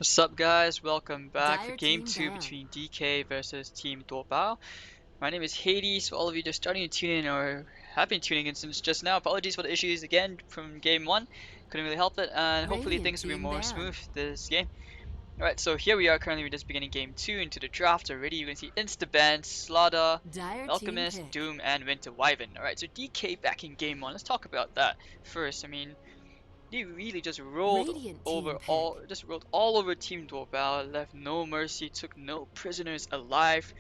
What's up, guys? Welcome back for Dire game team 2 ban. between DK versus Team duobao. My name is Hades. For all of you just starting to tune in or have been tuning in since just now, apologies for the issues again from game 1. Couldn't really help it, and hopefully Radiant things will be team more ban. smooth this game. Alright, so here we are currently, we're just beginning game 2 into the draft already. You can see Insta-Ban, Slaughter, Dire team Alchemist, pick. Doom, and Winter Wyvern. Alright, so DK back in game 1. Let's talk about that first. They really just Radiant team pick. rolled all over Team duobao, left no mercy, took no prisoners alive,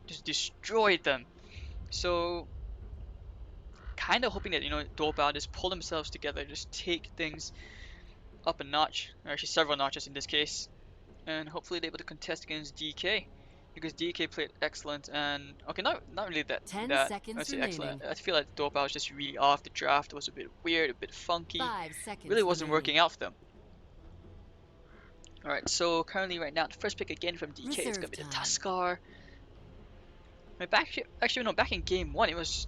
just destroyed them. So kind of hoping that duobao just pull themselves together, just take things up a notch, or actually several notches in this case, and hopefully they're able to contest against DK. Because DK played excellent, and okay, not really that 10 that I would seconds say excellent. remaining. I feel like duobao was just really off. The draft was a bit weird, a bit funky, 5 really seconds wasn't remaining. working out for them. Alright, so currently right now, the first pick again from DK is going Reserve to be the time. Tuskar. Actually, no, back in game 1, it was,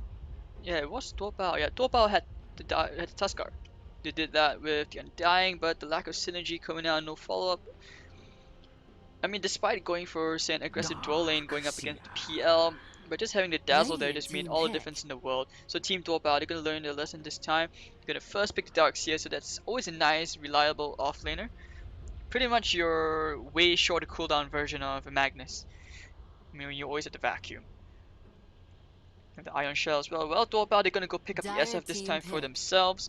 yeah, it was duobao. Yeah, duobao had the Tuskar. They did that with the Undying, but the lack of synergy coming out, no follow-up. Despite going for, say, an aggressive dual lane going up against the PL, but just having the Dazzle there Radiant just made team all the pick. difference in the world. So Team duobao, they're going to learn their lesson this time. They're going to first pick the Darkseer, so that's always a nice, reliable offlaner. Pretty much your way shorter cooldown version of a Magnus. You always have the vacuum. And the Ion Shell as well. Well, duobao, they're gonna go pick up the Dire SF this team time for pick. themselves.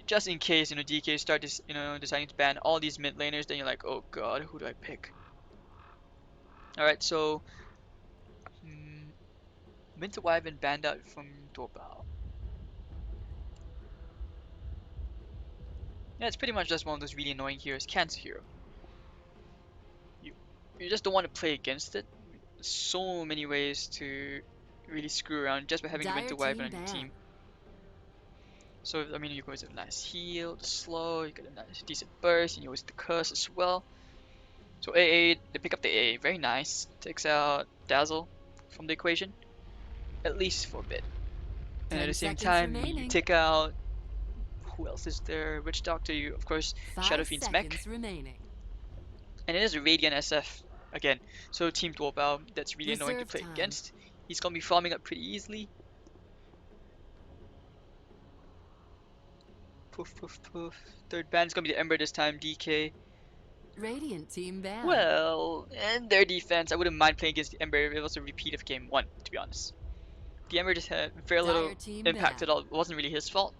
Just in case, DK start this, deciding to ban all these mid laners, then you're like, oh god, who do I pick? Alright, so Winter Wyvern banned out from duobao. Yeah, it's pretty much just one of those really annoying heroes, Cancer Hero. You you just don't want to play against it. There's so many ways to really screw around just by having the Dire Winter Wyvern team on your ban. team. So you guys have a nice heal, the slow, you get a nice decent burst, and you always the curse as well. So AA, they pick up the AA, very nice. Takes out Dazzle from the equation, at least for a bit. And at 10 the same seconds time, you remaining. take out, who else is there? Witch Doctor, you of course, 5 Shadow Fiend's mech. seconds remaining. And it is a Radiant SF again. So Team duobao, that's really annoying to Reserve play time. against. He's gonna be farming up pretty easily. Poof poof poof. Third band's gonna be the Ember this time, DK. Radiant team ban. Well, in their defense, I wouldn't mind playing against the Ember if it was a repeat of game 1, to be honest. The Ember just had very Dire little team impact ban. at all. It wasn't really his fault,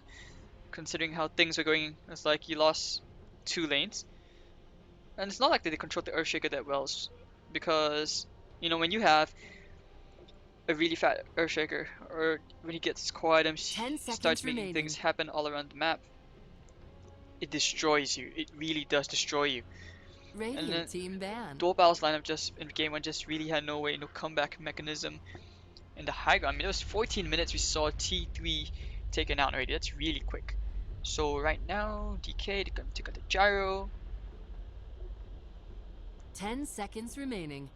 considering how things were going. It's like he lost 2 lanes. And it's not like they controlled the Earthshaker that well, because, when you have a really fat Earthshaker, or when he gets his core items, 10 he starts seconds making things remaining. happen all around the map, it destroys you. It really does destroy you. And then Radiant team ban. duobao's lineup just in game 1 just really had no way, no comeback mechanism. In the high ground, it was 14 minutes we saw T3 taken out already. That's really quick. So right now, DK, they're gonna take out the gyro. 10 seconds remaining.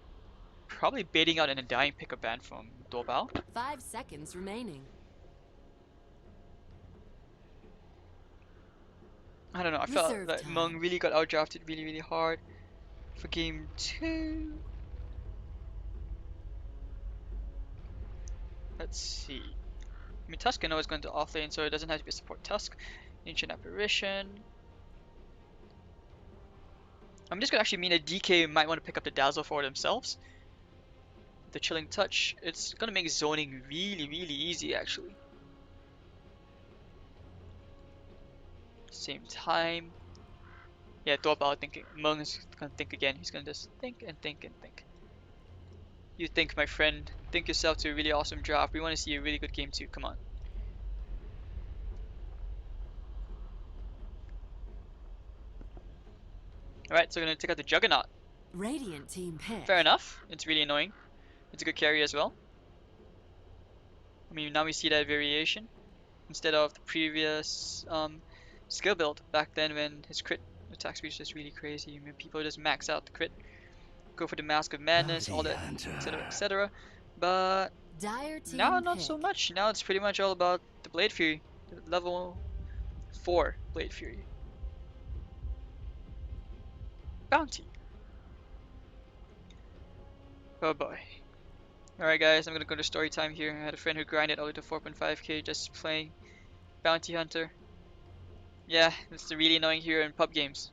Probably baiting out an Undying pickup ban from duobao. 5 seconds remaining. I don't know, I felt Reserve that time. Hmong really got outdrafted really, really hard for game 2. Let's see. Tusk I know is going to offlane, so it doesn't have to be a support Tusk. Ancient Apparition. I'm just gonna actually mean that DK might want to pick up the Dazzle for themselves. The Chilling Touch, it's gonna make zoning really, really easy actually. Same time. Yeah, duobao thinking. Hmong is gonna think again. He's gonna just think and think and think. You think, my friend. Think yourself to a really awesome draft. We want to see a really good game too. Come on. Alright, so we're gonna take out the Juggernaut. Radiant team pick. Fair enough. It's really annoying. It's a good carry as well. Now we see that variation instead of the previous skill build back then when his crit attack speed was just really crazy. People just max out the crit, go for the Mask of Madness, all that, etc., etc. But Dire now team not so pick. much. Now it's pretty much all about the Blade Fury, the level 4 Blade Fury. Bounty. Oh boy. Alright guys, I'm gonna go to story time here. I had a friend who grinded all the way to 4.5k just playing Bounty Hunter. Yeah, it's the really annoying hero in pub games.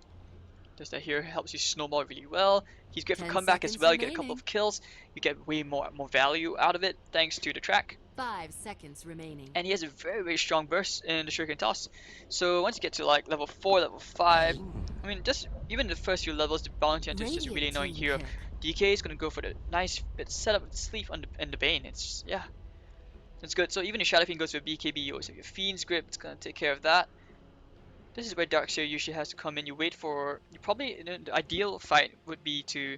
Just that hero helps you snowball really well. He's great for 10 comeback as seconds well. You get a couple remaining. of kills. You get way more value out of it thanks to the track. 5 seconds remaining. And he has a very strong burst in the shuriken toss. So once you get to like level 4, level 5, I mean just even the first few levels, the Bounty Hunter is just a really Radiant annoying team hero. pick. DK is gonna go for the nice bit setup with the sleeve and the Bane. It's yeah, it's good. So even if Shadow Fiend goes for BKB, you always have your Fiend's Grip. It's gonna take care of that. This is where Darkseer usually has to come in. You wait for you probably the ideal fight would be to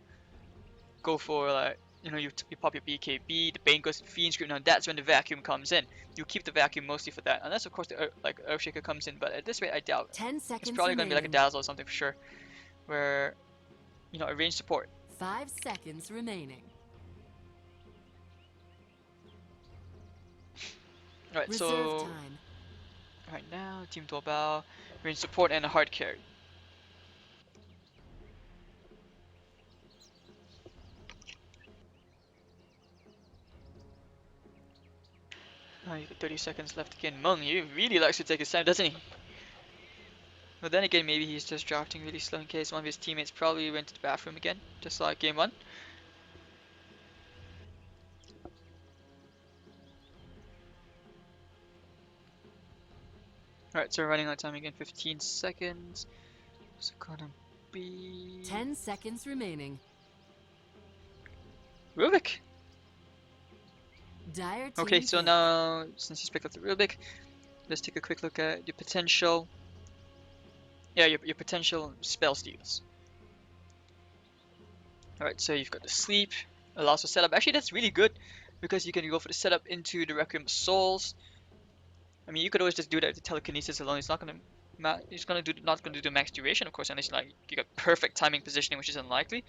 go for like you pop your BKB, the Bane goes to Fiend's Grip. Now that's when the vacuum comes in. You keep the vacuum mostly for that, unless of course the like Earthshaker comes in. But at this rate, I doubt. 10 It's seconds probably gonna be like a remaining. Dazzle or something for sure, where a range support. 5 seconds remaining. Alright, Reserve so time. right now Team duobao, range support and a hard carry. Oh, he's got 30 seconds left again. Meng, he really likes to take his time, doesn't he? But then again, maybe he's just drafting really slow in case one of his teammates probably went to the bathroom again, just like game 1. Alright, so we're running out of time again, 15 seconds. It's gonna be 10 seconds remaining. Rubik. Dire team Okay, so pick. now since he's picked up the Rubik, let's take a quick look at your potential. Yeah, your potential spell steals. Alright, so you've got the sleep, allows for setup. Actually, that's really good because you can go for the setup into the Requiem of Souls. I mean, you could always just do that with the telekinesis alone. It's not gonna not gonna do the max duration, of course, unless like you got perfect timing positioning, which is unlikely.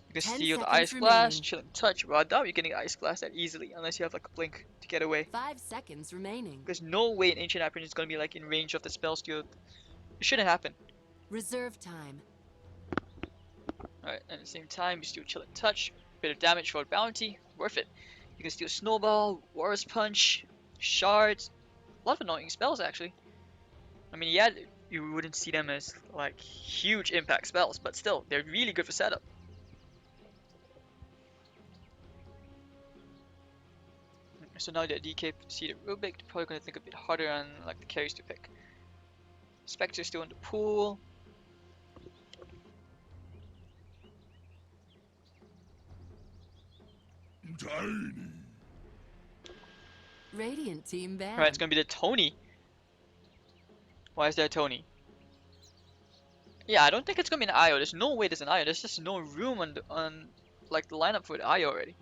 You can 10 steal the seconds Ice Blast, remaining. Chill and Touch. Well, I doubt you're getting Ice Blast that easily unless you have like a blink to get away. 5 seconds remaining. There's no way an Ancient Apprentice is gonna be like in range of the spell steal. It shouldn't happen. Reserve time. Alright, at the same time, you steal Chill and Touch, bit of damage for a bounty, worth it. You can steal Snowball, Warrior's Punch, Shards, a lot of annoying spells actually. I mean, yeah, you wouldn't see them as like huge impact spells, but still, they're really good for setup. So now that DK see the Rubik, they're probably gonna think a bit harder on like the carries to pick. Spectre's still in the pool. Tiny. Radiant team ban. Alright, it's gonna be the Tony. Why is there a Tony? Yeah, I don't think it's gonna be an IO. There's no way there's an IO. There's just no room on like the lineup for the IO already.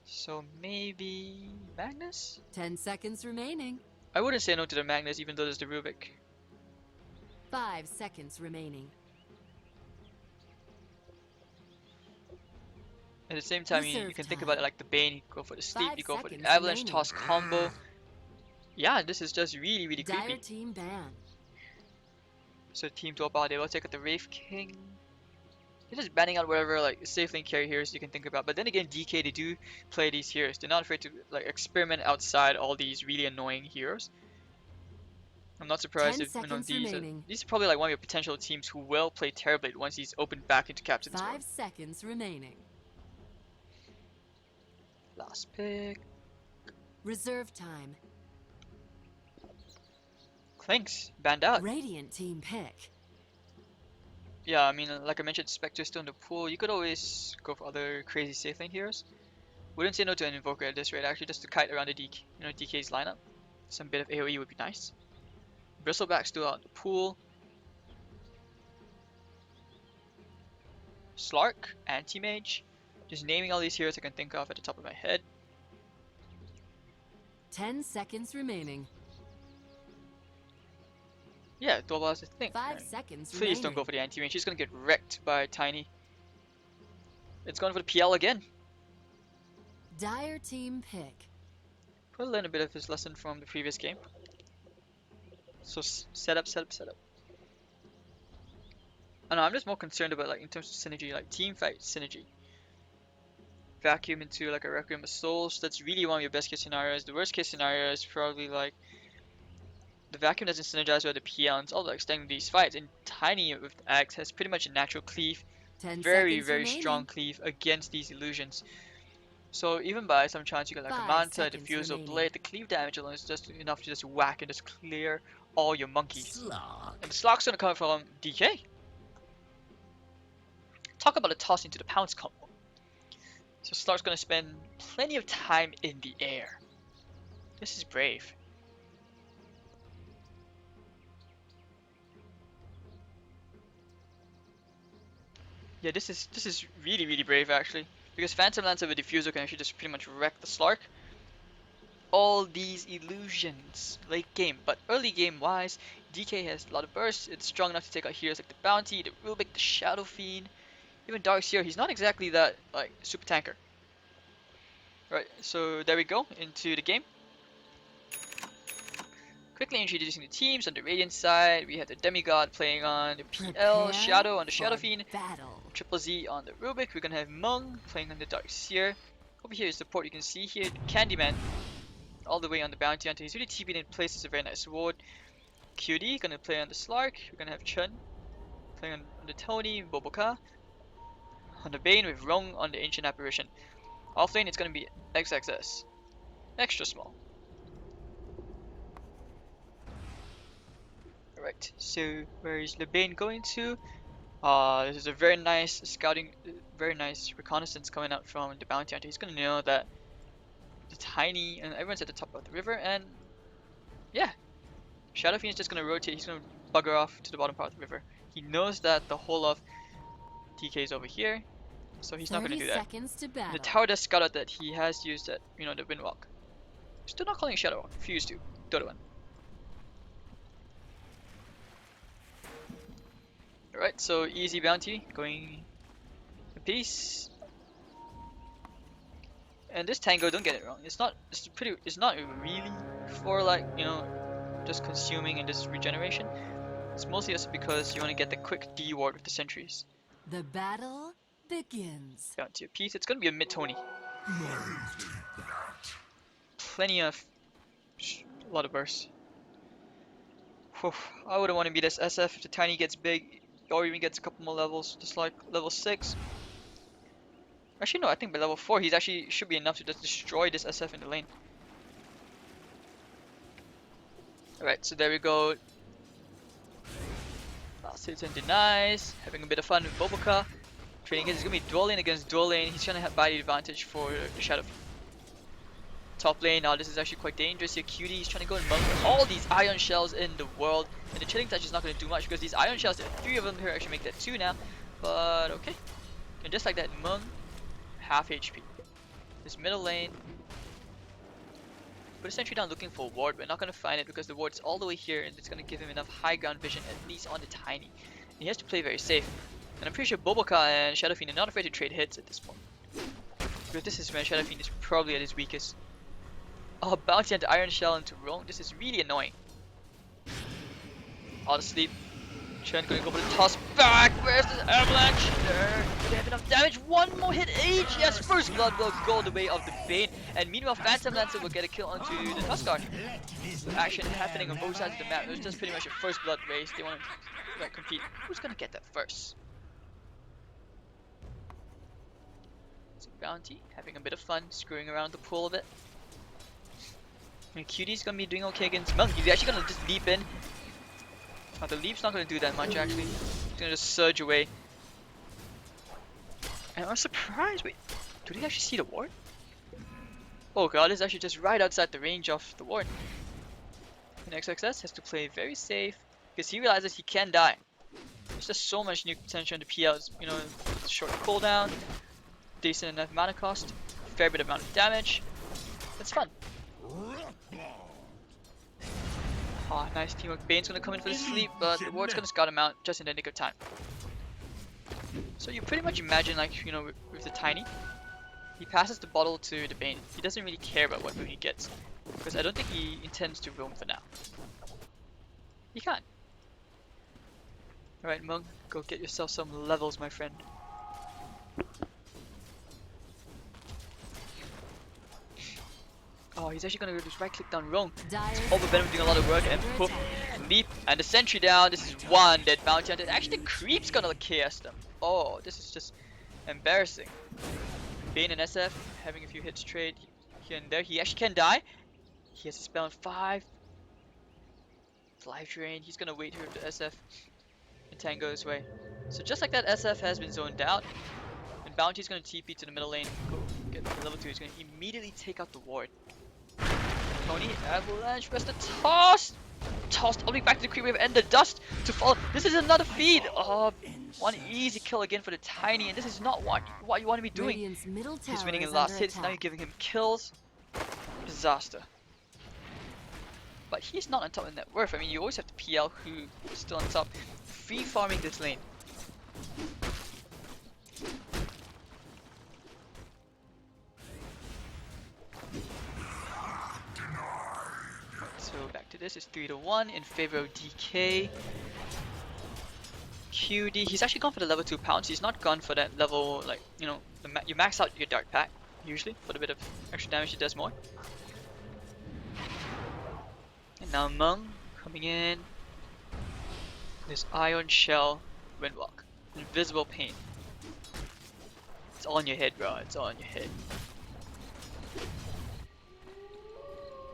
So maybe Magnus? 10 seconds remaining. I wouldn't say no to the Magnus even though there's the Rubik. 5 seconds remaining. At the same time, you Reserve can think time. about it like the Bane, you go for the sleep, 5 you go for the seconds Avalanche remaining. Toss combo. Yeah, this is just really Dire creepy. team ban. So Team duobao, they will take out the Wraith King. They're just banning out whatever like safe lane carry heroes you can think about. But then again, DK, they do play these heroes. They're not afraid to like experiment outside all these really annoying heroes. I'm not surprised 10 if seconds remaining. these are probably like one of your potential teams who will play Terrorblade once he's opened back into Captain's 5 Mode. seconds remaining. Last pick. Reserve time. Clinks, banned out. Radiant team pick. Yeah, I mean, like I mentioned, Spectre's still in the pool. You could always go for other crazy safe lane heroes. Wouldn't say no to an Invoker at this rate, actually, just to kite around the DK's lineup. Some bit of AoE would be nice. Bristleback's still out in the pool. Slark, Anti-Mage. Just naming all these heroes I can think of at the top of my head. 10 seconds remaining. Yeah, duobao is the thing. 5 seconds Please remaining. don't go for the Anti-Mage, she's gonna get wrecked by Tiny. It's going for the PL again. Dire team pick. Probably learn a bit of his lesson from the previous game. So setup. I know, I'm just more concerned about like in terms of synergy, like team fight synergy. vacuum into like a Requiem of Souls. That's really one of your best case scenarios. The worst case scenario is probably like the vacuum doesn't synergize with the PL and it's all like extending these fights. And Tiny with the Axe has pretty much a natural cleave, 10 very, seconds very strong remaining. cleave against these illusions. So even by some chance you get like a 5 Manta, seconds Diffusal remaining. Blade, the cleave damage alone is just enough to just whack and just clear all your monkeys. Slog. And the slog's gonna come from DK. Talk about a toss into the pounce combo. So Slog's gonna spend plenty of time in the air. This is brave. Yeah, this is really, really brave actually. Because Phantom Lancer with Diffusal can actually just pretty much wreck the Slark. All these illusions late game, but early game wise, DK has a lot of bursts. It's strong enough to take out heroes like the Bounty, the Rubik, the Shadow Fiend, even Darkseer. He's not exactly that like super tanker. Right, so there we go into the game. Quickly introducing the teams. On the Radiant side, we have the Demigod playing on the PL, Prepare Shadow on the Shadow for Fiend, battle. Triple Z on the Rubik. We're gonna have Mung playing on the Darkseer. Over here is support. You can see here Candyman all the way on the Bounty Hunter. He's really TP'd in place. It's a very nice ward. QD gonna play on the Slark. We're gonna have Chun playing on the Tony, Boboka on the Bane with Rong on the Ancient Apparition. Offlane it's gonna be XXS. Extra small. Alright, so where is the Bane going to? This is a very nice scouting, very nice reconnaissance coming out from the Bounty Hunter. He's gonna know that the Tiny and everyone's at the top of the river, and yeah, Shadow Fiend is just gonna rotate. He's gonna bugger off to the bottom part of the river. He knows that the whole of DK is over here, so he's not gonna do that. 30 seconds to battle. The tower does scout out that he has used that, you know, the Windwalk. Still not calling it Shadow Walk. Refuse to. Dodo one. Alright, so easy bounty going in peace. And this Tango, don't get it wrong. It's not really for like, you know, just consuming and just regeneration. It's mostly just because you want to get the quick D ward with the sentries. The battle begins. Down to your piece. It's gonna be a mid Tony. Plenty of a lot of bursts. Whew, I wouldn't want to be this SF if the Tiny gets big or even gets a couple more levels, just like level 6. Actually no, I think by level 4 he's actually should be enough to just destroy this SF in the lane. Alright, so there we go. Citizen denies, having a bit of fun with Boboka. Trading against, it's gonna be dual lane against dual lane. He's gonna have buy the advantage for the Shadow Fiend. Top lane, now this is actually quite dangerous here. Cutie is trying to go and monk all these iron shells in the world. And the chilling touch is not gonna do much because these iron shells, there are 3 of them here, actually make that 2 now. But okay. And just like that, Mung, half HP. This middle lane. Put a sentry down looking for a ward, but not gonna find it because the ward's all the way here and it's gonna give him enough high ground vision, at least on the Tiny. And he has to play very safe. And I'm pretty sure Boboka and Shadow Fiend are not afraid to trade hits at this point. Because this is when Shadow Fiend is probably at his weakest. Oh, bounty onto Iron Shell into Rome. This is really annoying. Out of sleep. Chen gonna go for the toss back. Where's the avalanche? There. Do they have enough damage? One more hit age. Yes, first blood will go the way of the Bane. And meanwhile, Phantom Lancer will get a kill onto the Tuskar. So action happening on both sides of the map. It was just pretty much a first blood race. They want to like compete. Who's gonna get that first? So Bounty having a bit of fun, screwing around the pool a bit. And Cutie's gonna be doing okay against Monk. He's actually gonna just leap in. Oh, the leap's not gonna do that much actually. He's gonna just surge away. And I'm surprised. Wait, do they actually see the ward? Oh god, it's actually just right outside the range of the ward. And XXS has to play very safe because he realizes he can die. There's just so much new potential in the PLs. You know, short cooldown, decent enough mana cost, fair bit amount of damage. It's fun. Oh, nice teamwork. Bane's gonna come in for the sleep, but the ward's gonna scout him out just in the nick of time. So you pretty much imagine, like, you know, with the Tiny, he passes the bottle to the Bane. He doesn't really care about what move he gets, because I don't think he intends to roam for now. He can't. Alright, Monk, go get yourself some levels, my friend. Oh, he's actually gonna just right click down Roam. Dire's Over Venom doing a lot of work and under poof, attack. leap and the sentry down. This is one dead bounty hunter. Actually, the creep's gonna KS them. Oh, this is just embarrassing. Bane and SF having a few hits trade here and there. He actually can die. He has a spell on 5. Life drain. He's gonna wait here for SF and Tango his way. So just like that, SF has been zoned out. And Bounty's gonna TP to the middle lane. Go get to level 2. He's gonna immediately take out the ward. Tony, Avalanche, press the toss! Tossed all the way back to the creep wave and the dust to fall. This is another feed! Oh, one easy kill again for the Tiny, and this is not what you want to be doing. Radiant's middle tower He's winning in is last under hits, now you're attack. giving him kills. Disaster. But he's not on top of net worth. I mean, you always have the PL who is still on top. Free farming this lane. So back to this, it's 3-1 in favor of DK. QD, he's actually gone for the level 2 pounce. He's not gone for that level, like, you know, you max out your dark pack, usually, for the bit of extra damage it does more. And now Mung coming in. This Iron Shell, Windwalk, Invisible Pain. It's all in your head, bro, it's all in your head.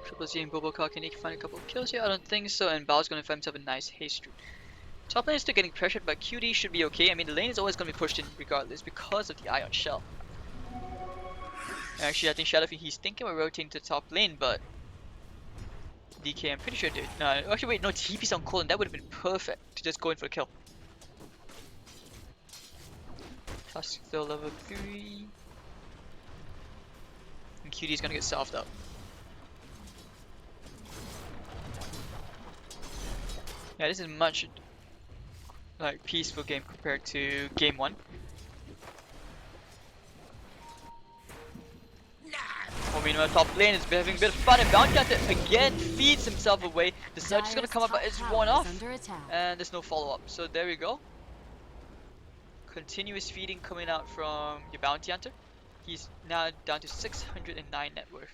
Triple Z and Boboka, can he find a couple of kills here? I don't think so, and Bao's gonna find himself a nice haste route. Top lane is still getting pressured, but QD should be okay. I mean, the lane is always gonna be pushed in regardless because of the Ion Shell. Actually, I think Shadowfiend, he's thinking we're rotating to the top lane, but DK, I'm pretty sure did. No, actually wait, no, TP's on Colin, that would have been perfect to just go in for a kill. Tusk still level 3. And QD's gonna get salved up. Yeah, this is much like peaceful game compared to game 1. Oh, meanwhile, top lane is having a bit of fun, and Bounty Hunter again feeds himself away. The surge is gonna come up, but it's worn off, and there's no follow-up. So there we go. Continuous feeding coming out from your Bounty Hunter. He's now down to 609 net worth.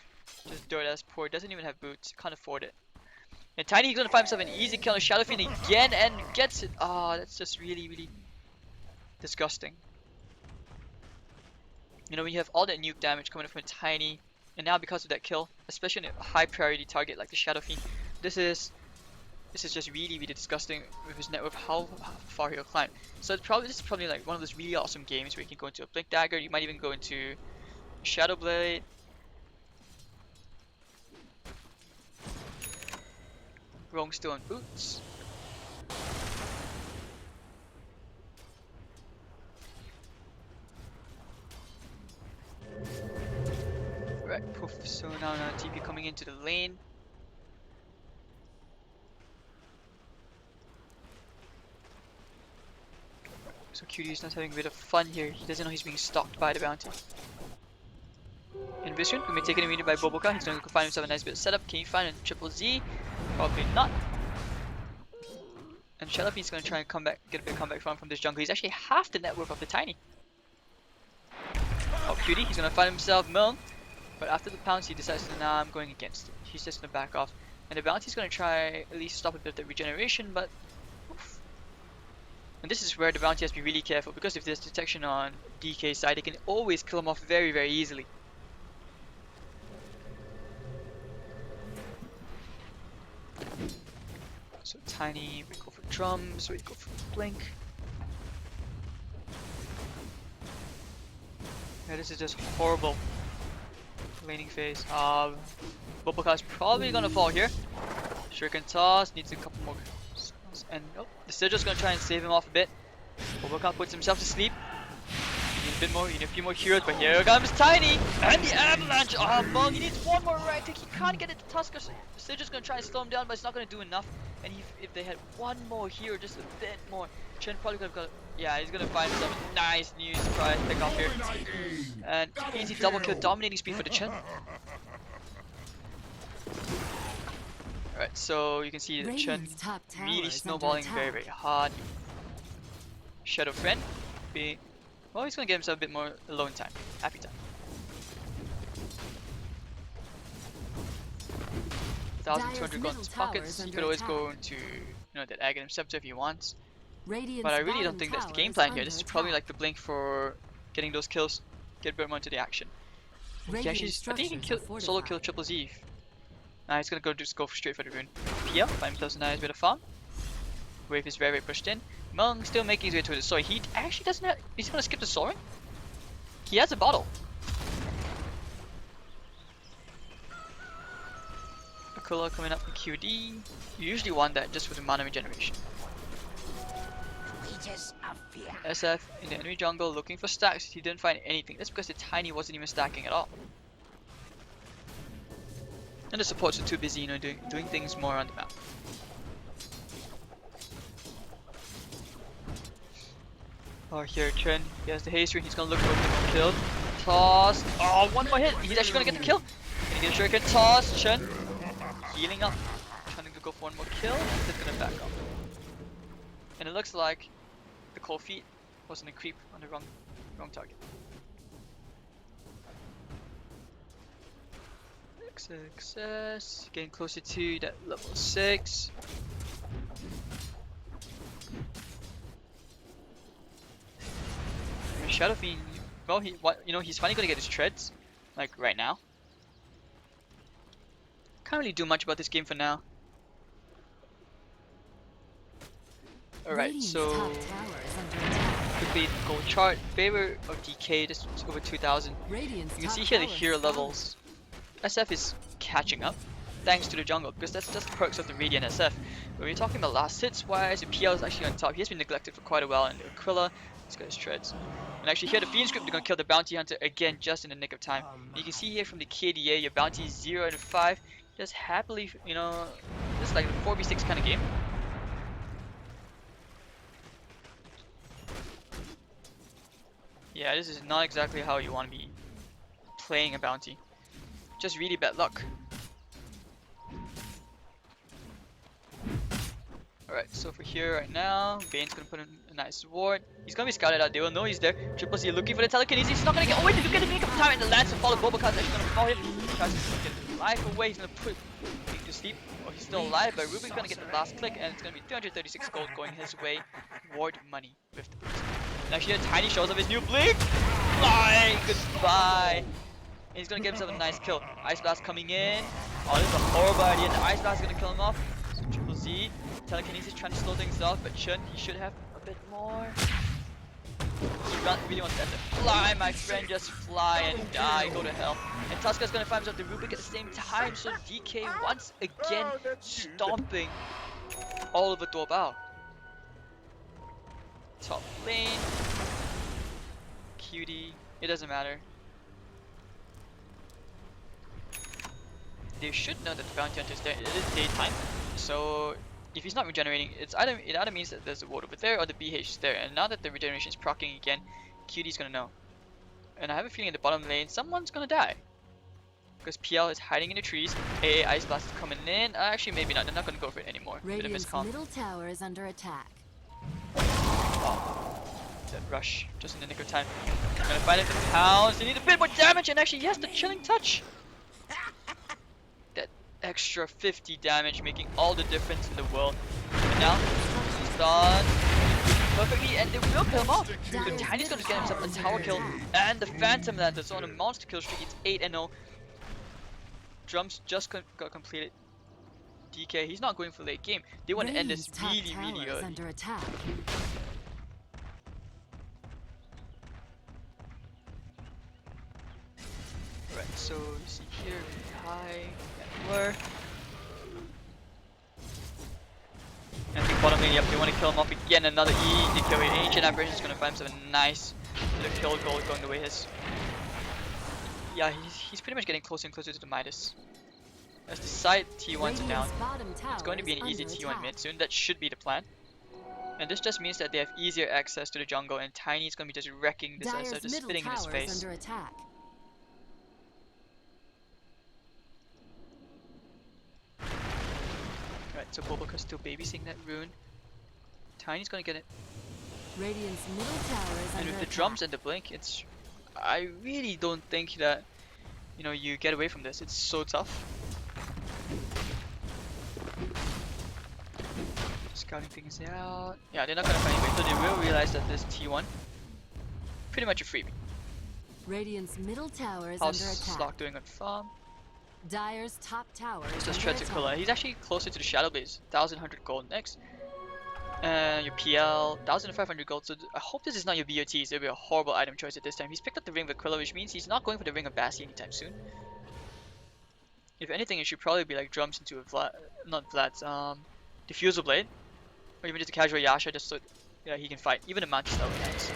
Just dirt ass poor, doesn't even have boots, can't afford it. And Tiny, he's gonna find himself an easy kill on Shadowfiend again and gets it. Ah, oh, that's just really, really disgusting. You know, when you have all that nuke damage coming from a Tiny, and now because of that kill, especially on a high priority target like the Shadowfiend, this is just really, really disgusting with his net worth, how far he'll climb. So this is probably like one of those really awesome games where you can go into a Blink Dagger, you might even go into Shadow Blade. Wrong still on boots. Right, poof. So now TP coming into the lane. So QD is not having a bit of fun here. He doesn't know he's being stalked by the bounty. And Vision, who may take it immediately by Boboka. He's going to find himself a nice bit of setup. Can he find a triple Z? Probably not. And Shadowfiend's going to try and come back, get a bit of comeback from this jungle. He's actually half the net worth of the Tiny. Oh, QD, he's going to find himself Milne. But after the pounce, he decides to, nah, I'm going against it. He's just going to back off. And the bounty's going to try at least stop a bit of the regeneration, but oof. And this is where the bounty has to be really careful, because if there's detection on DK's side, they can always kill him off very, very easily. So Tiny, we go for drums, we go for blink. Yeah, this is just horrible laning phase. Boboka's probably gonna fall here. Shuriken toss, needs a couple more. And oh, the Sigil's gonna try and save him off a bit. Boboka puts himself to sleep. You need a bit more, you need a few more heroes, but here comes Tiny! And the avalanche! Oh, Mung, he needs one more right click. He can't get it to Tusker. The Sigil's gonna try and slow him down, but it's not gonna do enough. And if they had one more hero, just a bit more, Chen probably could have got. Yeah, he's gonna find himself a nice new surprise pick off here. And easy double kill, dominating speed for the Chen. Alright, so you can see the Chen really snowballing very, very hard. Shadow Friend being. Well, he's gonna get himself a bit more alone time. Happy time. 1,200 gold in his pockets. He could always go into, that Aghanim Scepter if he wants. But I really don't think that's the game plan here. This is probably like the blink for getting those kills, get a bit more into the action. He actually, I think he can solo kill Triple Z. Nah, he's gonna go straight for the rune. PL, find himself a nice bit of farm. Wave is very pushed in. Mung still making his way to the soil. He actually doesn't have. He's gonna skip the soaring. He has a bottle. Aquila coming up from QD. You usually want that just for the mana regeneration. SF in the enemy jungle looking for stacks. He didn't find anything. That's because the Tiny wasn't even stacking at all. And the supports are too busy, doing things more on the map. Oh, here Chen, he has the haste ring. He's gonna look for a kill. Toss. Oh, one more hit. He's actually gonna get the kill. Gonna get a shuriken. Toss. Chen healing up, trying to go for one more kill. He's gonna back up. And it looks like the cold feet wasn't a creep on the wrong target. Success. Getting closer to that level 6. Shadow Fiend, well, he's finally gonna get his treads, like right now. Can't really do much about this game for now. Alright, so quickly go chart. Favor of DK, just over 2,000. You can see here the hero levels. SF is catching up, thanks to the jungle, because that's just perks of the Radiant SF. When we're talking about last hits wise, the PL is actually on top. He has been neglected for quite a while, and the Aquila, he's got his treads. And actually here the Fiend script, they're gonna kill the Bounty Hunter again just in the nick of time. And you can see here from the KDA, your bounty is 0 and 5. Just happily, this is like a 4v6 kind of game. Yeah, this is not exactly how you want to be playing a bounty. Just really bad luck. Alright, so for here right now, Bane's gonna put in a nice ward. He's gonna be scouted out, they will know he's there. Triple C looking for the telekinesis, he's not gonna get. Oh wait, did you get the nick of time and the lance and follow Boboka's actually gonna follow him. He tries to get his life away, he's gonna put him to sleep. Oh, he's still alive, but Ruby's gonna get the last click and it's gonna be 336 gold going his way. Ward money with the boost. And actually Tiny shows up his new blink! Bye! Goodbye! And he's gonna get himself a nice kill. Ice Blast coming in. Oh, this is a horrible idea. The Ice Blast is gonna kill him off. So Triple Z, telekinesis trying to slow things off, but Chun, he should have a bit more. He really wants that to fly, my friend. Just fly and die. Go to hell. And Tuska's gonna find himself the Rubik at the same time. So DK once again stomping all over duobao. Top lane. Cutie. It doesn't matter. They should know that the bounty hunter is there. It is daytime, so if he's not regenerating, it either means that there's a ward over there or the BH is there. And now that the regeneration is proccing again, QD's gonna know. And I have a feeling in the bottom lane, someone's gonna die. Because PL is hiding in the trees. AA Ice Blast is coming in. Actually, maybe not. They're not gonna go for it anymore. Radiant's middle tower is under attack. Oh, that rush just in the nick of time. Gonna find it for the pounds. They need a bit more damage, and actually, yes, the chilling touch. That extra 50 damage making all the difference in the world. And now he's done perfectly, and they will kill him off. So Tiny's gonna get himself a tower kill, and the Phantom Lancer's on a monster kill streak. It's 8-0. Drums just got completed. DK, he's not going for late game. They want to end this really, really early. Under attack. Right, so you see here, high, Where? And I think bottom lane, yep, they want to kill him off again. Another E. They kill it. Ancient Aberration is going to find himself a nice little kill goal going the way his. Yeah, he's pretty much getting closer and closer to the Midas. As the side T1s are down, it's going to be an easy T1 mid soon. That should be the plan. And this just means that they have easier access to the jungle, and Tiny is going to be just wrecking this SF, just spitting in his face. Right, so Boboka's still babysitting that rune. Tiny's gonna get it. Radiant's middle tower is and with the drums and the blink, it's. I really don't think that you get away from this. It's so tough. scouting things out. Yeah, they're not gonna find anybody, so they will realize that this T1 pretty much a freebie. Radiant's middle tower is How's under attack. Slock doing on farm? Dire's top tower is Just under Tread to attack. Kula. He's actually closer to the Shadow Blaze. 1,100 gold next. And your PL, 1,500 gold. So I hope this is not your BOTs. It'll be a horrible item choice at this time. He's picked up the Ring of Aquila, which means he's not going for the Ring of Bassi anytime soon. If anything, it should probably be like drums into a Diffusal Blade. Or even just a casual Yasha just so yeah, he can fight. Even a Mantis that would be nice.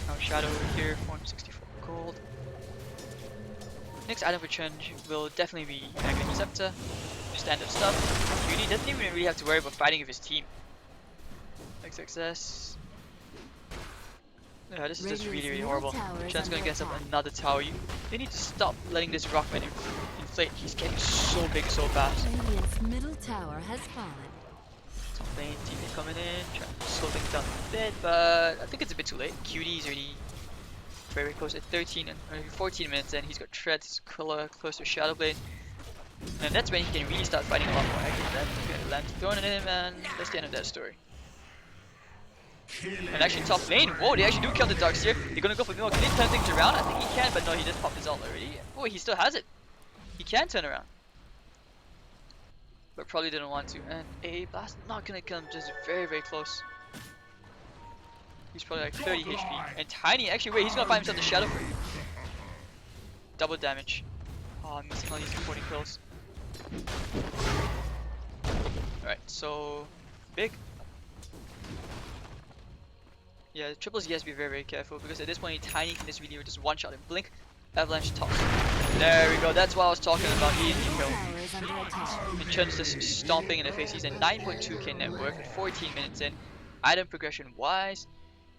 Now Shadow over here, 464 gold. Next item for Chunj will definitely be Magnet Scepter. Standard stuff. Cutie doesn't even really have to worry about fighting with his team. XXS. Yeah, this is just really, really horrible. Chun's gonna get up another tower. They need to stop letting this Rockman inflate. He's getting so big so fast. Radiant's middle tower has fallen. Top lane, teammate coming in, trying to slow things down a bit, but I think it's a bit too late. Cutie's already very close at 14 minutes in. He's got Treads, close to Shadow Blade. And that's when he can really start fighting a lot more active. Then he's gonna land thrown at him, and that's the end of that story. And actually top lane, whoa, they actually do kill the Darkseer. They're gonna go for Miracle. Can he turn things around? I think he can, but no, he just popped his ult already. Oh, he still has it. He can turn around. But probably didn't want to. And a blast not gonna kill him, just very, very close. He's probably like 30 HP. And Tiny, actually wait, he's gonna find himself the Shadow for you. Double damage. Oh, I'm missing all these 40 kills. Alright, so big. Yeah, triples he has to be very, very careful because at this point Tiny can just really just one shot and blink. Avalanche toss. There we go, that's what I was talking about. And Chun's just stomping in the face. He's at 9.2k net worth at 14 minutes in. Item progression wise,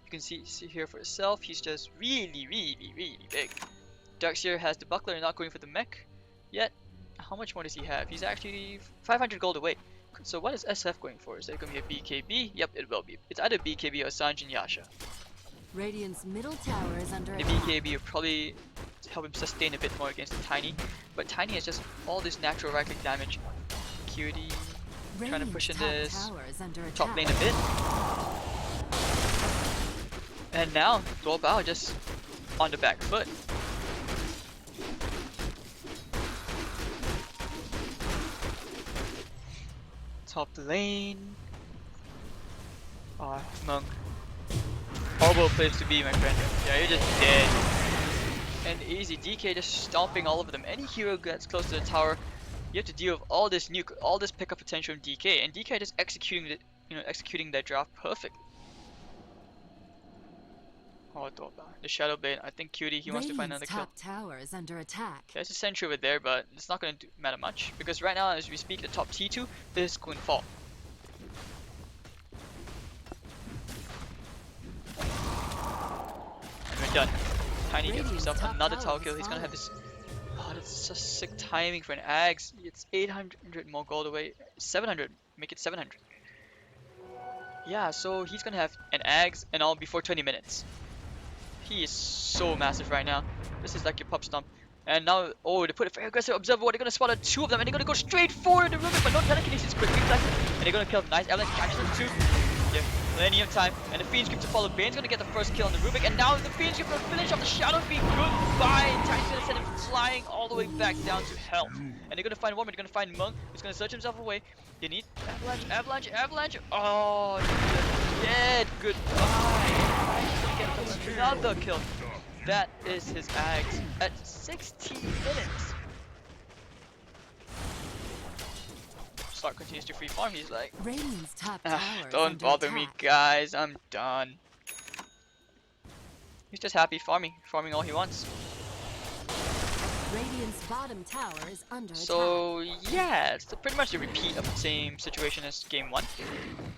you can see here for yourself, he's just really, really, really big. Darkseer has the buckler and not going for the mech yet. How much more does he have? He's actually 500 gold away. So what is SF going for? Is it going to be a BKB? Yep, it will be. It's either BKB or Sanjin Yasha. Radiant's middle tower is under the attack. BKB will probably help him sustain a bit more against the Tiny. But Tiny has just all this natural right click damage. Cutie trying to push in this top lane a bit. And now duobao just on the back foot. Top lane. Ah, Monk. Horrible place to be, my friend. Yeah, you're just dead. And easy, DK just stomping all over them. Any hero gets close to the tower, you have to deal with all this nuke, all this pickup potential from DK, and DK just executing that draft perfect. Oh, the Shadow Blade. I think Cutie, he wants to find another kill. Top tower is under attack. There's a sentry over there, but it's not going to matter much because right now, as we speak, the top T2 is going to fall. And we're done. Tiny gets himself another tower kill. He's going to have this. Oh, that's just sick timing for an Ags. It's 800 more gold away. 700. Make it 700. Yeah, so he's going to have an Ags and all before 20 minutes. He is so massive right now. This is like your pub stomp. And now, oh, they put a very aggressive observer. They're going to spot out two of them and they're going to go straight forward the Rubik, but no telekinesis quick reflex. And they're going to kill him. Nice. Avalanche catches them too. Yeah, plenty of time. And the Fiend's Grip to follow. Bane's going to get the first kill on the Rubik. And now the Fiend's Grip will finish off the Shadow Fiend. Goodbye. Tiny's going to send him flying all the way back down to hell. And they're going to find Warmer. They're going to find Monk. He's going to search himself away. They need Avalanche, Avalanche, Avalanche. Oh, he's dead. Goodbye. He's going to get another kill. That is his Ags at 16 minutes. Slark continues to free farm. He's like, don't bother me, guys. I'm done. He's just happy farming all he wants. Radiant's bottom tower is under so yeah, it's pretty much a repeat of the same situation as game 1,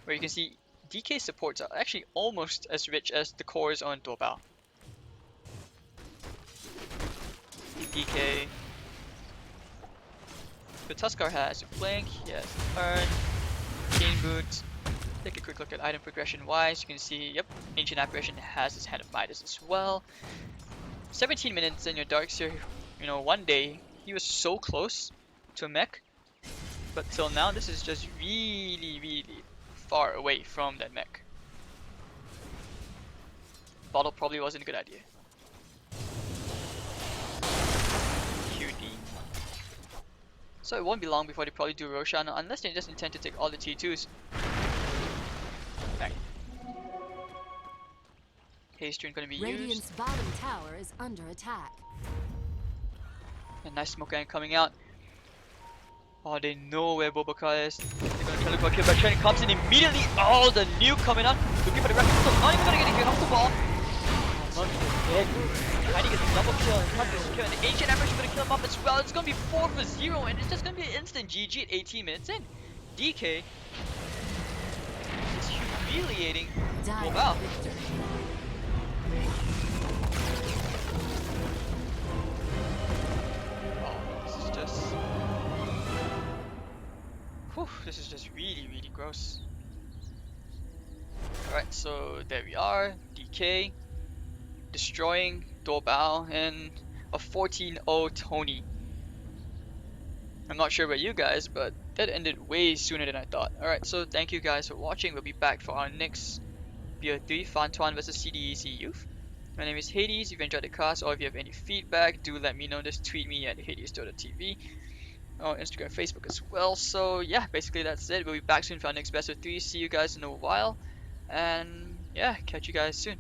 where you can see DK supports are actually almost as rich as the cores on duobao. DK. The Tuskar has a flank, he has Earn, Chain Boot. Take a quick look at item progression wise. You can see, yep, Ancient Apparition has his Hand of Midas as well. 17 minutes in your Darkseer, you know, one day He was so close to a mech, but till now this is just really, really far away from that mech. Bottle probably wasn't a good idea. QD. So it won't be long before they probably do Roshan, unless they just intend to take all the T2s. Bang. Haste Rune gonna be Radiant's used. bottom tower is under attack. A nice smoke gang coming out. Oh, they know where Bobaka is. They're gonna try to look for a kill, but Trent comes in immediately. Oh, the nuke coming out. Looking for the record. Not even gonna get a kill off the ball. Monkey is dead. Tiny gets a double kill and cut this kill. And the Ancient Ambush is gonna kill him off as well. It's gonna be 4 for 0, and it's just gonna be an instant GG at 18 minutes in. DK is humiliating duobao. Whew, this is just really, really gross. Alright, so there we are. DK destroying duobao and a 14-0 Tony. I'm not sure about you guys, but that ended way sooner than I thought. Alright, so thank you guys for watching. We'll be back for our next BO3 Fantuan vs CDEC Youth. My name is Hades. If you enjoyed the cast or if you have any feedback, do let me know. Just tweet me at Hades.TV. On Instagram, Facebook as well. So yeah, basically that's it. We'll be back soon for our next best of 3. See you guys in a while, and yeah, catch you guys soon.